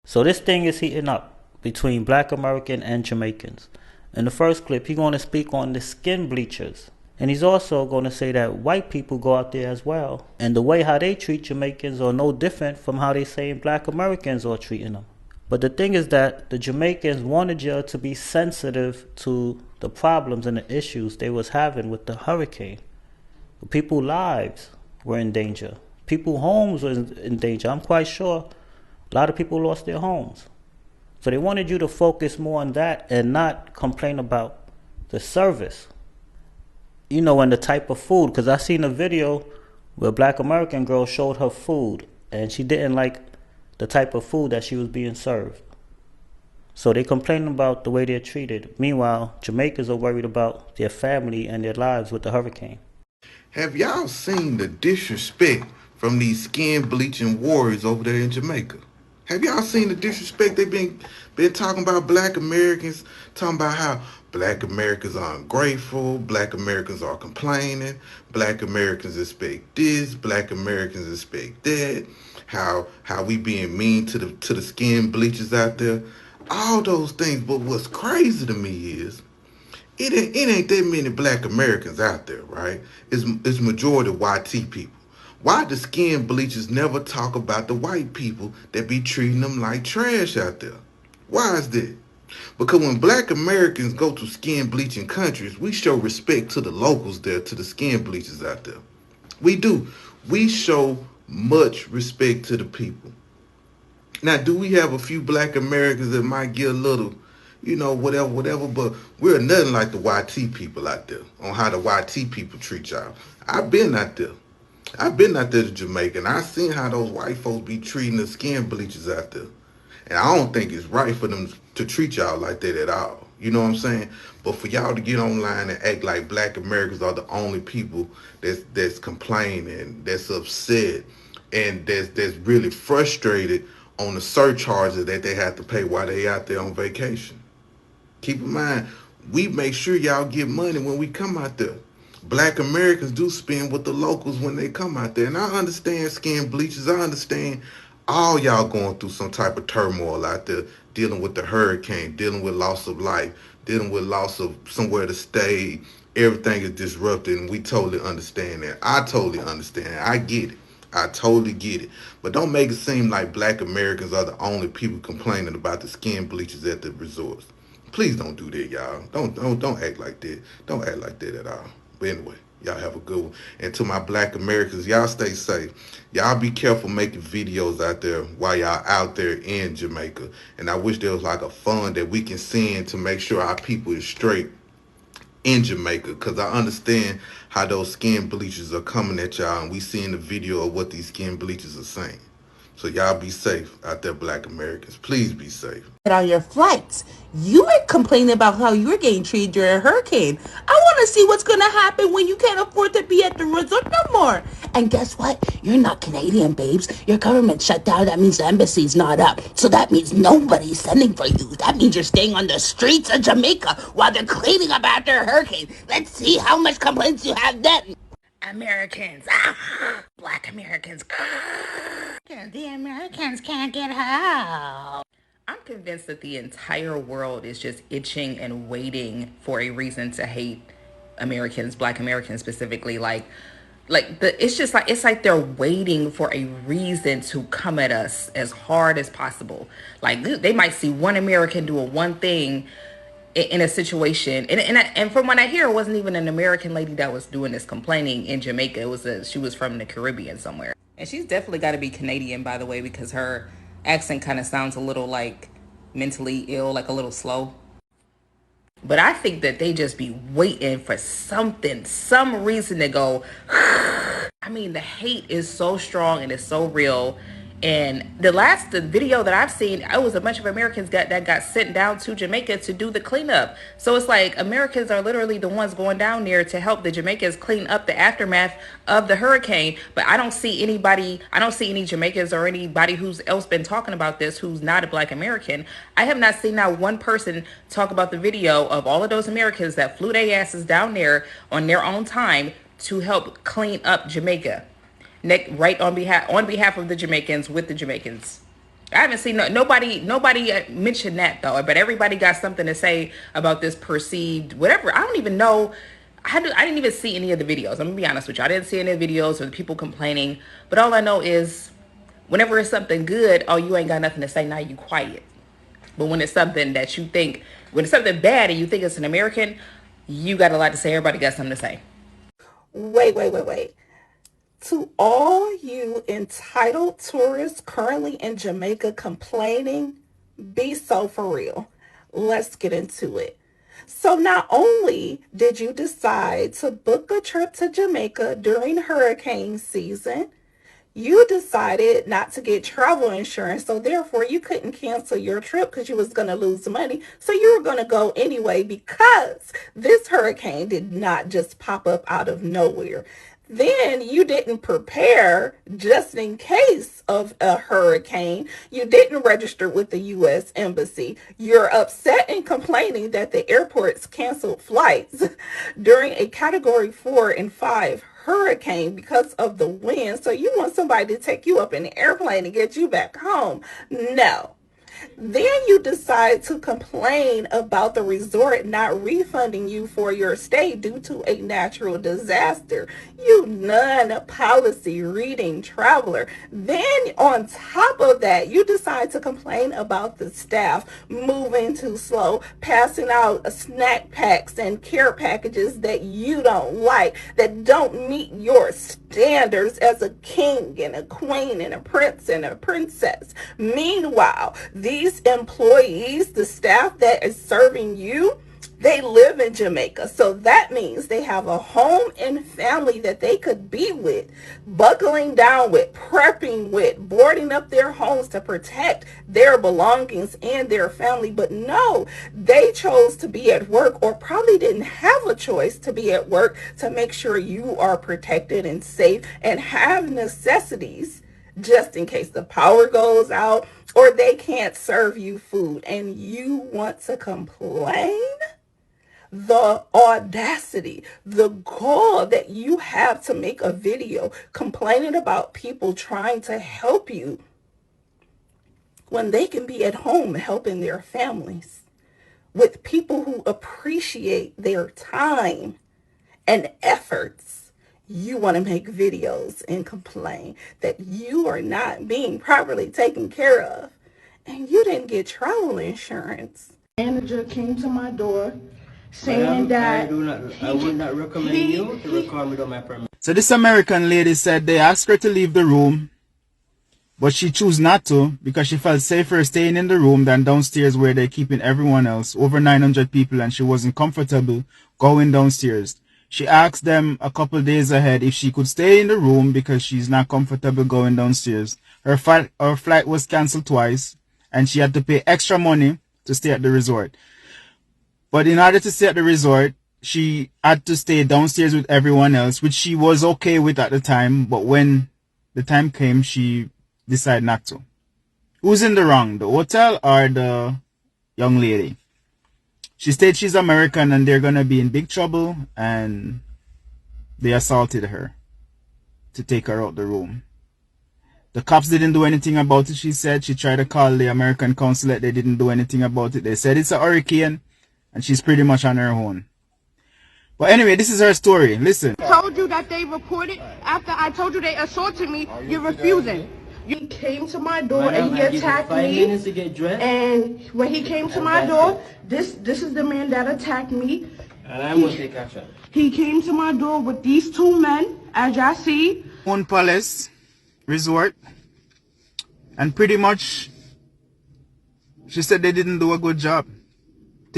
So this thing is heating up between Black American and Jamaicans. In the first clip, he's going to speak on the skin bleachers. And he's also going to say that white people go out there as well. And the way how they treat Jamaicans are no different from how they say Black Americans are treating them. But the thing is that the Jamaicans wanted you to be sensitive to the problems and the issues they was having with the hurricane. People's lives were in danger. People's homes were in danger. I'm quite sure a lot of people lost their homes. So they wanted you to focus more on that and not complain about the service. You know, and the type of food. Because I seen a video where a Black American girl showed her food and she didn't like the type of food that she was being served. So they complain about the way they're treated. Meanwhile, Jamaicans are worried about their family and their lives with the hurricane. Have y'all seen the disrespect from these skin bleaching warriors over there in Jamaica? Have y'all seen the disrespect they've been talking about Black Americans, talking about how Black Americans are ungrateful, Black Americans are complaining, Black Americans expect this, Black Americans expect that, how we being mean to the skin bleachers out there, all those things. But what's crazy to me is it ain't that many Black Americans out there, right? It's majority YT people. Why the skin bleachers never talk about the white people that be treating them like trash out there? Why is that? Because when Black Americans go to skin bleaching countries, we show respect to the locals there, to the skin bleachers out there. We do. We show much respect to the people. Now, do we have a few Black Americans that might get a little, whatever, but we're nothing like the YT people out there on how the YT people treat y'all. I've been out there. I've been out there to Jamaica, and I've seen how those white folks be treating the skin bleachers out there. And I don't think it's right for them to treat y'all like that at all. You know what I'm saying? But for y'all to get online and act like Black Americans are the only people that's complaining, that's upset, and that's really frustrated on the surcharges that they have to pay while they out there on vacation. Keep in mind, we make sure y'all get money when we come out there. Black Americans do spend with the locals when they come out there. And I understand skin bleachers. I understand all y'all going through some type of turmoil out there, dealing with the hurricane, dealing with loss of life, dealing with loss of somewhere to stay. Everything is disrupted, and we totally understand that. I totally understand. I get it. I totally get it. But don't make it seem like Black Americans are the only people complaining about the skin bleachers at the resorts. Please don't do that, y'all. Don't act like that. Don't act like that at all. But anyway, y'all have a good one. And to my Black Americans, y'all stay safe. Y'all be careful making videos out there while y'all out there in Jamaica. And I wish there was like a fund that we can send to make sure our people is straight in Jamaica, because I understand how those skin bleachers are coming at y'all, and we seeing the video of what these skin bleachers are saying. So y'all be safe out there, Black Americans. Please be safe. On your flights. You were complaining about how you were getting treated during a hurricane. I want to see what's going to happen when you can't afford to be at the resort no more. And guess what? You're not Canadian, babes. Your government shut down. That means the embassy's not up. So that means nobody's sending for you. That means you're staying on the streets of Jamaica while they're cleaning up after a hurricane. Let's see how much complaints you have then. Americans. Black Americans. The Americans can't get help. I'm convinced that the entire world is just itching and waiting for a reason to hate Americans, Black Americans specifically. It's like they're waiting for a reason to come at us as hard as possible. Like they might see one American doing one thing in a situation, and from what I hear, it wasn't even an American lady that was doing this complaining in Jamaica. She was from the Caribbean somewhere, and she's definitely got to be Canadian, by the way, because her accent kind of sounds a little like mentally ill, like a little slow. But I think that they just be waiting for something, some reason to go. I mean, the hate is so strong and it's so real. And the video that I've seen, it was a bunch of Americans that got sent down to Jamaica to do the cleanup. So it's like Americans are literally the ones going down there to help the Jamaicans clean up the aftermath of the hurricane. But I don't see any Jamaicans or anybody who's else been talking about this who's not a Black American. I have not seen not one person talk about the video of all of those Americans that flew their asses down there on their own time to help clean up Jamaica. Right on behalf of the Jamaicans, with the Jamaicans. I haven't seen nobody mentioned that though, but everybody got something to say about this perceived whatever. I don't even know. I didn't even see any of the videos. I'm gonna be honest with you. I didn't see any of the videos or the people complaining. But all I know is, whenever it's something good, oh, you ain't got nothing to say. Now you quiet. But when it's something that you think, when it's something bad and you think it's an American, you got a lot to say. Everybody got something to say. Wait. To all you entitled tourists currently in Jamaica complaining, be so for real. Let's get into it. So not only did you decide to book a trip to Jamaica during hurricane season, you decided not to get travel insurance, so therefore you couldn't cancel your trip because you was going to lose money. So you were going to go anyway because this hurricane did not just pop up out of nowhere. Then you didn't prepare just in case of a hurricane. You didn't register with the U.S. Embassy. You're upset and complaining that the airports canceled flights during a Category 4 and 5 hurricane because of the wind. So you want somebody to take you up in an airplane and get you back home. No. Then you decide to complain about the resort not refunding you for your stay due to a natural disaster. You non-policy reading traveler. Then on top of that, you decide to complain about the staff moving too slow, passing out snack packs and care packages that you don't like, that don't meet your standards as a king and a queen and a prince and a princess. Meanwhile, these employees, the staff that is serving you, they live in Jamaica. So that means they have a home and family that they could be with, buckling down with, prepping with, boarding up their homes to protect their belongings and their family. But no, they chose to be at work, or probably didn't have a choice to be at work, to make sure you are protected and safe and have necessities just in case the power goes out or they can't serve you food. And you want to complain? The audacity, the gall that you have to make a video complaining about people trying to help you when they can be at home helping their families with people who appreciate their time and efforts. You want to make videos and complain that you are not being properly taken care of, and you didn't get travel insurance. Manager came to my door saying that I would not recommend you to record without my permission. So this American lady said they asked her to leave the room, but she chose not to because she felt safer staying in the room than downstairs where they're keeping everyone else, over 900 people, and she wasn't comfortable going downstairs. She asked them a couple days ahead if she could stay in the room because she's not comfortable going downstairs. Her flight was canceled twice, and she had to pay extra money to stay at the resort. But in order to stay at the resort, she had to stay downstairs with everyone else, which she was okay with at the time. But when the time came, she decided not to. Who's in the wrong, the hotel or the young lady? She said she's American and they're going to be in big trouble, and they assaulted her to take her out the room. The cops didn't do anything about it, she said. She tried to call the American consulate. They didn't do anything about it. They said it's a hurricane and she's pretty much on her own. But anyway, this is her story. Listen. I told you that they reported after I told you they assaulted me. You're refusing. You came to my door and he attacked me. And when he came to my door, this is the man that attacked me. And I will take action. He came to my door with these two men, as y'all see. One palace resort, and pretty much she said they didn't do a good job.